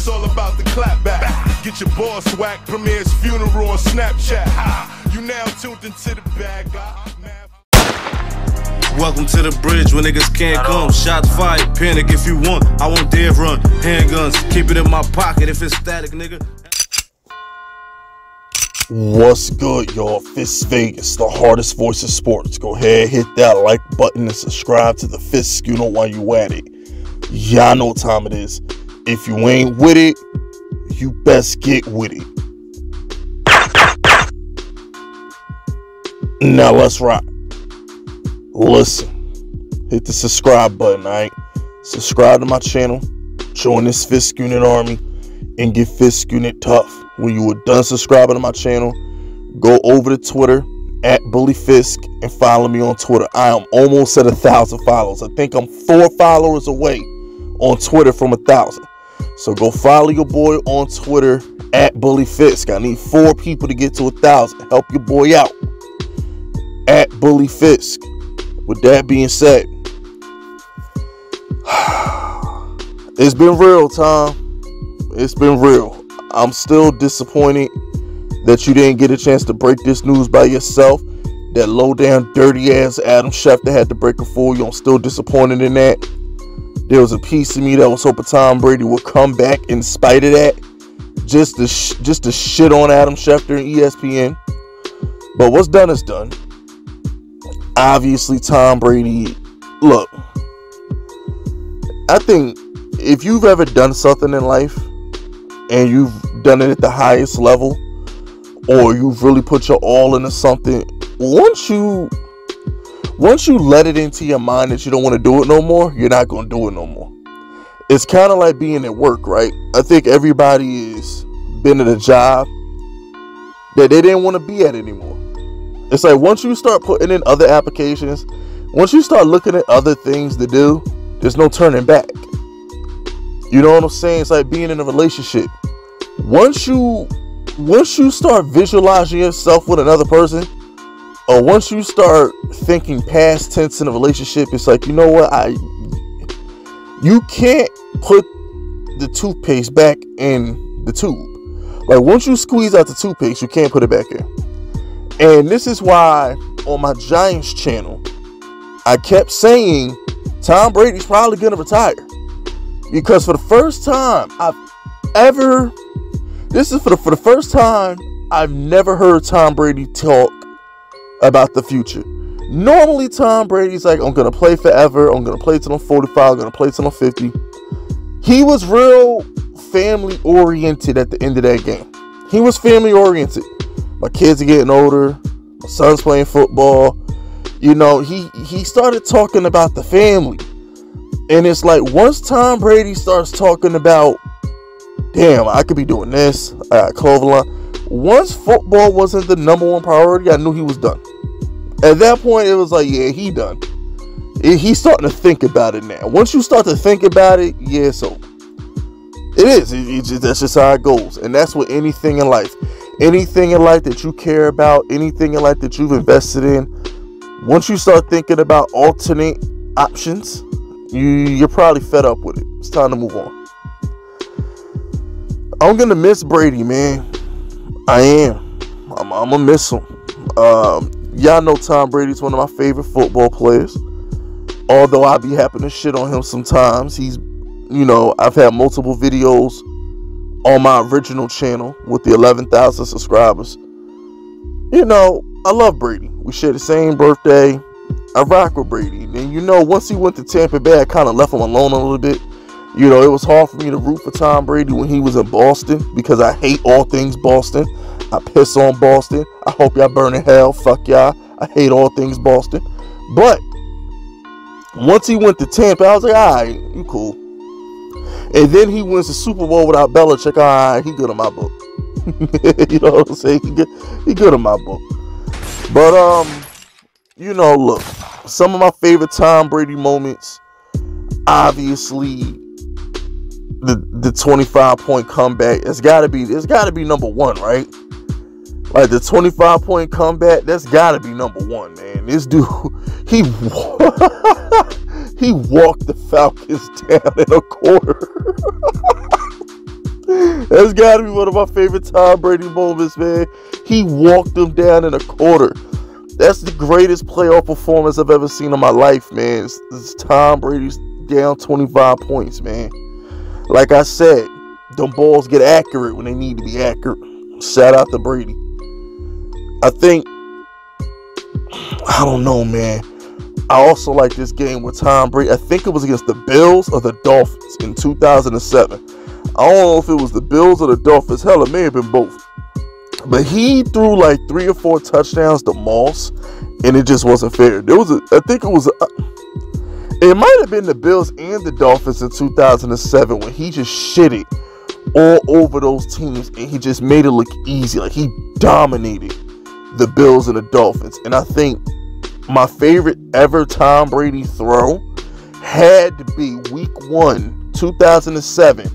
it's all about the clap back. Get your boss whacked, Premier's funeral on Snapchat. Ha! You now tuned into the bag. Welcome to the bridge where niggas can't come. Shots fired, panic if you want. I won't dare run. Handguns, keep it in my pocket if it's static, nigga. What's good, y'all? Fisk Vegas, the hardest voice of sports. Go ahead, hit that like button and subscribe to the Fisk, you know why you at it. Y'all know what time it is. If you ain't with it, you best get with it. Now let's rock. Listen, hit the subscribe button, alright? Subscribe to my channel, join this Fisk Unit army, and get Fisk Unit tough. When you are done subscribing to my channel, go over to Twitter at Bully Fisk and follow me on Twitter. I am almost at 1,000 followers. I think I'm 4 followers away on Twitter from 1,000. So go follow your boy on Twitter at Bully Fisk. I need 4 people to get to 1,000. Help your boy out at Bully Fisk. With that being said, it's been real, Tom. It's been real. I'm still disappointed that you didn't get a chance to break this news by yourself. That low down, dirty ass Adam Schefter had to break it for you. I'm still disappointed in that. There was a piece of me that was hoping Tom Brady would come back in spite of that, just to shit on Adam Schefter and ESPN. But what's done is done. Obviously, Tom Brady, look, I think if you've ever done something in life and you've done it at the highest level, or you've really put your all into something, once you let it into your mind that you don't want to do it no more, you're not going to do it no more. It's kind of like being at work, right? I think everybody has been at a job that they didn't want to be at anymore. It's like once you start putting in other applications, once you start looking at other things to do, there's no turning back. You know what I'm saying? It's like being in a relationship. Once you start visualizing yourself with another person, or once you start thinking past tense in a relationship, it's like, you know what? You can't put the toothpaste back in the tube. Like once you squeeze out the toothpaste, you can't put it back in. And this is why on my Giants channel, I kept saying Tom Brady's probably going to retire. Because for the first time for the first time I've never heard Tom Brady talk about the future. Normally Tom Brady's like, I'm going to play forever. I'm going to play till I'm 45. I'm going to play till I'm 50. He was real family oriented at the end of that game. He was family oriented. My kids are getting older. My son's playing football. You know, he started talking about the family. And it's like once Tom Brady starts talking about, damn, I could be doing this. I got clothing line. Once football wasn't the #1 priority, I knew he was done. At that point, it was like, yeah, he done. He's starting to think about it now. Once you start to think about it, yeah, so it is. That's just how it goes. And that's with anything in life. Anything in life that you care about, anything in life that you've invested in, once you start thinking about alternate options, you're probably fed up with it. It's time to move on. I'm going to miss Brady, man. I am. I'm going to miss him. Y'all know Tom Brady's one of my favorite football players. Although I be happy to shit on him sometimes. He's, you know, I've had multiple videos on my original channel with the 11,000 subscribers. You know, I love Brady. We share the same birthday. I rock with Brady. And you know, once he went to Tampa Bay, I kind of left him alone a little bit. You know, it was hard for me to root for Tom Brady when he was in Boston because I hate all things Boston. I piss on Boston. I hope y'all burn in hell. Fuck y'all. I hate all things Boston. But once he went to Tampa, I was like, all right, you cool. And then he wins the Super Bowl without Belichick. All right, he good in my book. You know what I'm saying? He good in my book. But, you know, look, some of my favorite Tom Brady moments, obviously, the 25-point comeback. It's gotta be #1, right? Like the 25-point comeback, that's gotta be #1, man. This dude, he walked the Falcons down in a quarter. That's gotta be one of my favorite Tom Brady moments, man. He walked them down in a quarter. That's the greatest playoff performance I've ever seen in my life, man. It's Tom Brady's down 25 points, man. Like I said, them balls get accurate when they need to be accurate. Shout out to Brady. I don't know, man. I also like this game with Tom Brady. I think it was against the Bills or the Dolphins in 2007. I don't know if it was the Bills or the Dolphins. Hell, it may have been both. But he threw like 3 or 4 touchdowns to Moss, and it just wasn't fair. It might have been the Bills and the Dolphins in 2007 when he just shitted all over those teams, and he just made it look easy. Like, he dominated the Bills and the Dolphins. And I think my favorite ever Tom Brady throw had to be Week 1, 2007,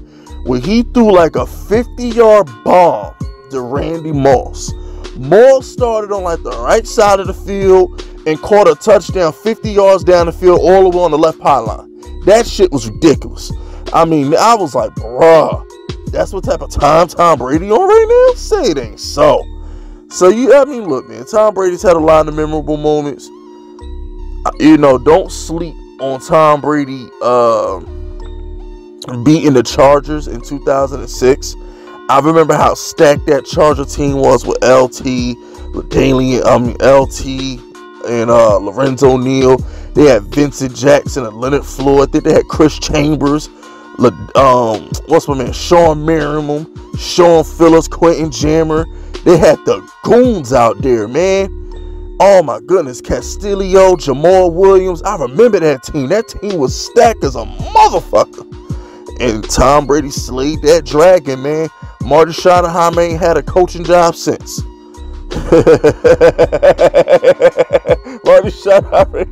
where he threw like a 50-yard bomb to Randy Moss. Moss started on like the right side of the field and caught a touchdown 50 yards down the field all the way on the left pylon. That shit was ridiculous. I mean, I was like, bruh, that's what type of time Tom Brady on right now? Say it ain't so. So, look, man, Tom Brady's had a lot of memorable moments. Don't sleep on Tom Brady beating the Chargers in 2006. I remember how stacked that Charger team was with LT and Lorenzo Neal. They had Vincent Jackson and Leonard Floyd. I think they had Chris Chambers, Sean Merriman, Sean Phillips, Quentin Jammer. They had the goons out there, man. Oh my goodness, Castillo, Jamal Williams. I remember that team. That team was stacked as a motherfucker. And Tom Brady slayed that dragon, man. Marty Schottenheimer ain't had a coaching job since. Marty Schottenheimer,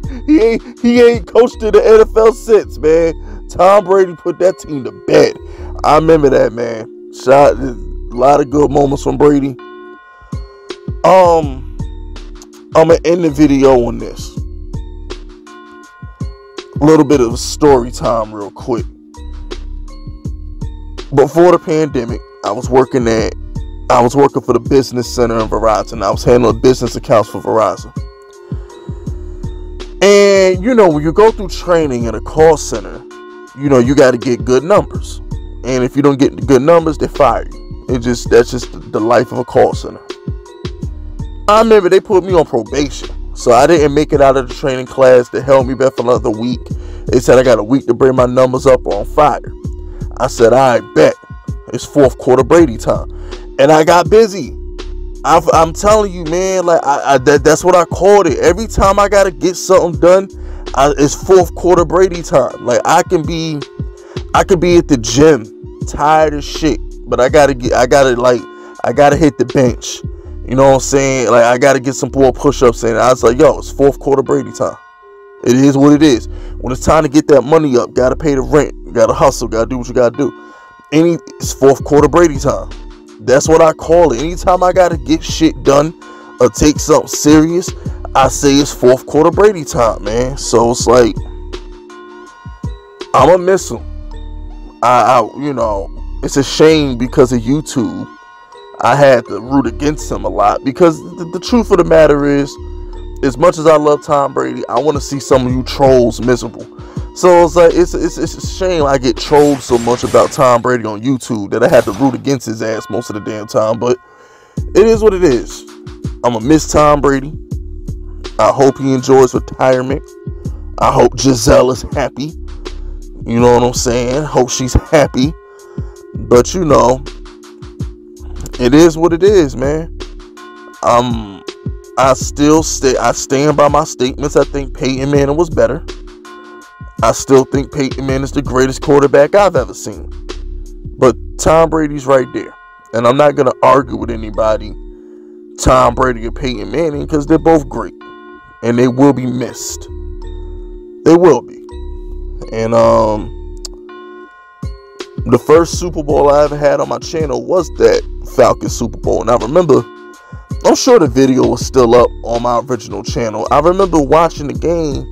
he ain't coached in the NFL since, man. Tom Brady put that team to bed. I remember that, man. A lot of good moments from Brady. I'm gonna end the video on this. A little bit of story time real quick. Before the pandemic, I was working for the business center in Verizon. I was handling business accounts for Verizon. And, when you go through training in a call center, you got to get good numbers. And if you don't get good numbers, they fire you. That's just the life of a call center. I remember they put me on probation. So I didn't make it out of the training class. They held me back for another week. They said I got a week to bring my numbers up or on fire. I said, I bet. It's fourth quarter Brady time. And I got busy. I'm telling you, man, like that's what I called it. Every time I gotta get something done, it's fourth quarter Brady time. Like I can be at the gym, tired as shit, but I gotta hit the bench. You know what I'm saying? Like I gotta get some more push-ups in. I was like, yo, it's fourth quarter Brady time. It is what it is. When it's time to get that money up, gotta pay the rent, gotta hustle, gotta do what you gotta do. It's fourth quarter Brady time. That's what I call it. Anytime I gotta get shit done or take something serious, I say it's fourth quarter Brady time, man. So it's like I'ma miss him. It's a shame because of YouTube. I had to root against him a lot because the truth of the matter is, as much as I love Tom Brady, I want to see some of you trolls miserable. So it's like it's a shame I get trolled so much about Tom Brady on YouTube that I had to root against his ass most of the damn time. But it is what it is. I'm gonna miss Tom Brady. I hope he enjoys retirement. I hope Giselle is happy. You know what I'm saying? Hope she's happy. But it is what it is, man. I stand by my statements. I think Peyton Manning was better. I still think Peyton Manning is the greatest quarterback I've ever seen. But Tom Brady's right there. And I'm not going to argue with anybody, Tom Brady or Peyton Manning, because they're both great. And they will be missed. They will be. And the first Super Bowl I ever had on my channel was that Falcons Super Bowl. And I remember, I'm sure the video was still up on my original channel. I remember watching the game,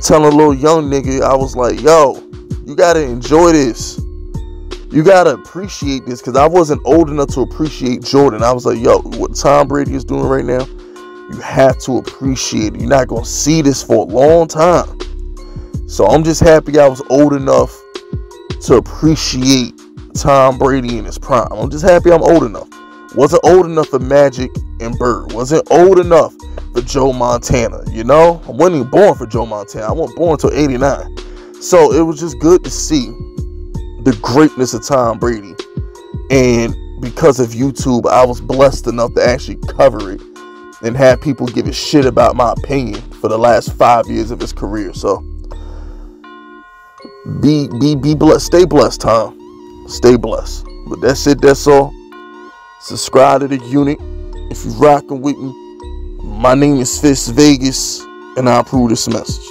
telling a little young nigga, I was like, yo, you gotta enjoy this. You You gotta appreciate this, because I wasn't old enough to appreciate Jordan. I was like, yo, what Tom Brady is doing right now, you have to appreciate it. You're not gonna see this for a long time. So I'm just happy I was old enough to appreciate Tom Brady in his prime. I'm just happy I'm old enough. Wasn't old enough for Magic and Bird. Wasn't old enough for Joe Montana. You know, I wasn't even born for Joe Montana. I wasn't born until '89. So it was just good to see the greatness of Tom Brady. And because of YouTube, I was blessed enough to actually cover it and have people give a shit about my opinion for the last 5 years of his career. So be blessed. Stay blessed, Tom. Stay blessed. But that's it. That's all. Subscribe to the unit if you're rocking with me. My name is Fisk Vegas, and I approve this message.